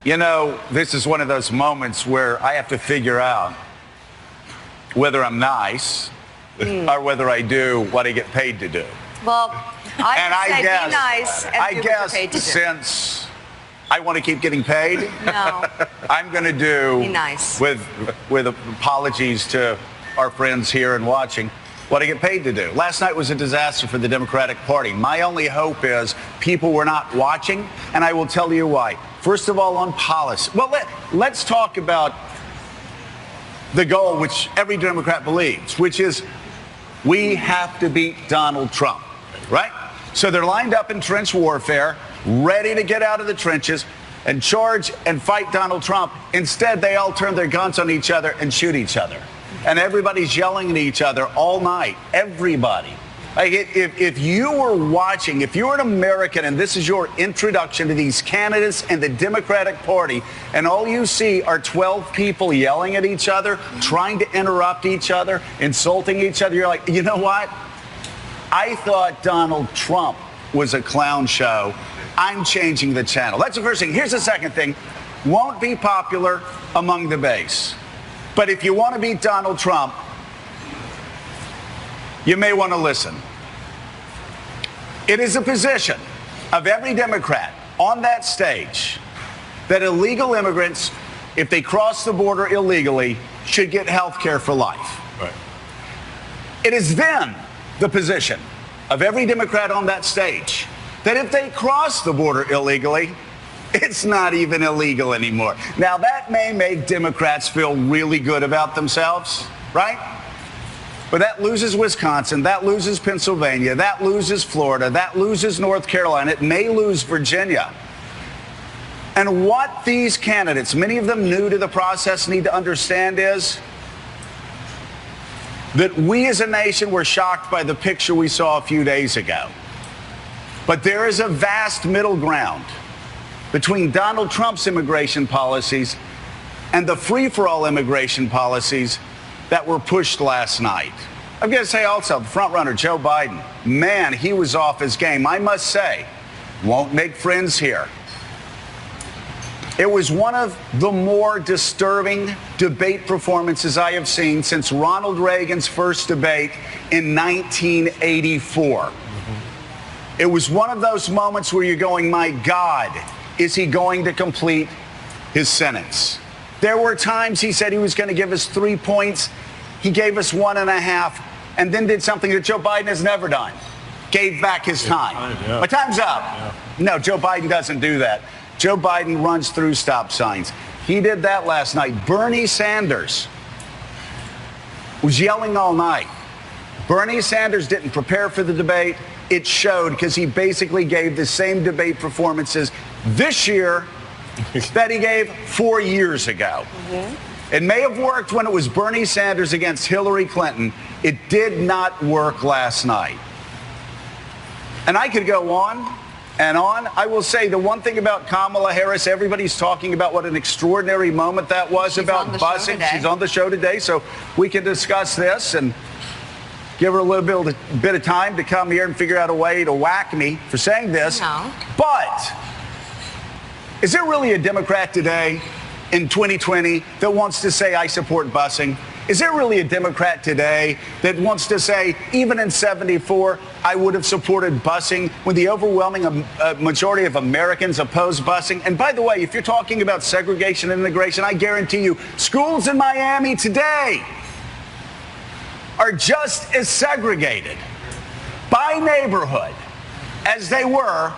You know, this is one of those moments where I have to figure out whether I'm nice or whether I do what I get paid to do. Well, I would say guess, be nice and do what you're paid to do. Since I want to keep getting paid, no, I'm going to do, be nice. with apologies to our friends here and watching, what I get paid to do. Last night was a disaster for the Democratic Party. My only hope is people were not watching, and I will tell you why. First of all, on policy. Well, let's talk about the goal which every Democrat believes, which is we have to beat Donald Trump, right? So they're lined up in trench warfare, ready to get out of the trenches and charge and fight Donald Trump. Instead, they all turn their guns on each other and shoot each other. And everybody's yelling at each other all night. Everybody. Like if you were watching, if you're an American and this is your introduction to these candidates and the Democratic Party, and all you see are 12 people yelling at each other, trying to interrupt each other, insulting each other, you're like, you know what? I thought Donald Trump was a clown show. I'm changing the channel. That's the first thing. Here's the second thing. Won't be popular among the base. But if you want to beat Donald Trump, you may want to listen. It is a position of every Democrat on that stage that illegal immigrants, if they cross the border illegally, should get health care for life. Right. It is then the position of every Democrat on that stage that if they cross the border illegally, it's not even illegal anymore. Now, that may make Democrats feel really good about themselves, right? But that loses Wisconsin, that loses Pennsylvania, that loses Florida, that loses North Carolina, it may lose Virginia. And what these candidates, many of them new to the process, need to understand is that we as a nation were shocked by the picture we saw a few days ago. But there is a vast middle ground between Donald Trump's immigration policies and the free-for-all immigration policies that were pushed last night. I'm going to say also, the front-runner, Joe Biden, man, he was off his game. I must say, won't make friends here. It was one of the more disturbing debate performances I have seen since Ronald Reagan's first debate in 1984. It was one of those moments where you're going, my God, is he going to complete his sentence? There were times he said he was going to give us 3 points. He gave us 1.5 and then did something that Joe Biden has never done. Gave back his time. Yeah. My time's up. Yeah. No, Joe Biden doesn't do that. Joe Biden runs through stop signs. He did that last night. Bernie Sanders was yelling all night. Bernie Sanders didn't prepare for the debate. It showed because he basically gave the same debate performances this year that he gave 4 years ago. It may have worked when it was Bernie Sanders against Hillary Clinton. It did not work last night. And I could go on and on. I will say the one thing about Kamala Harris, everybody's talking about what an extraordinary moment that was about busing. She's on the show today, so we can discuss this and give her a little bit of time to come here and figure out a way to whack me for saying this. No. But is there really a Democrat today in 2020 that wants to say, I support busing? Is there really a Democrat today that wants to say, even in 74, I would have supported busing when the overwhelming majority of Americans oppose busing? And by the way, if you're talking about segregation and integration, I guarantee you, schools in Miami today are just as segregated by neighborhood as they were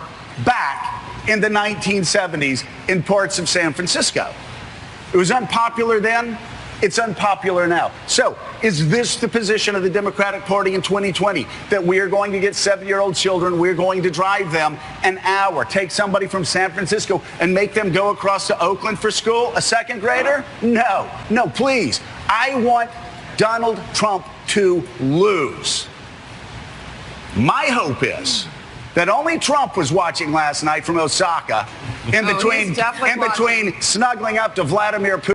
back in the 1970s in parts of San Francisco. It was unpopular then. It's unpopular now. So is this the position of the Democratic Party in 2020, that we are going to get 7-year-old children, we're going to drive them an hour, take somebody from San Francisco and make them go across to Oakland for school, a second grader? No, no, please. I want Donald Trump to lose. My hope is that only Trump was watching last night from Osaka in between snuggling up to Vladimir Putin.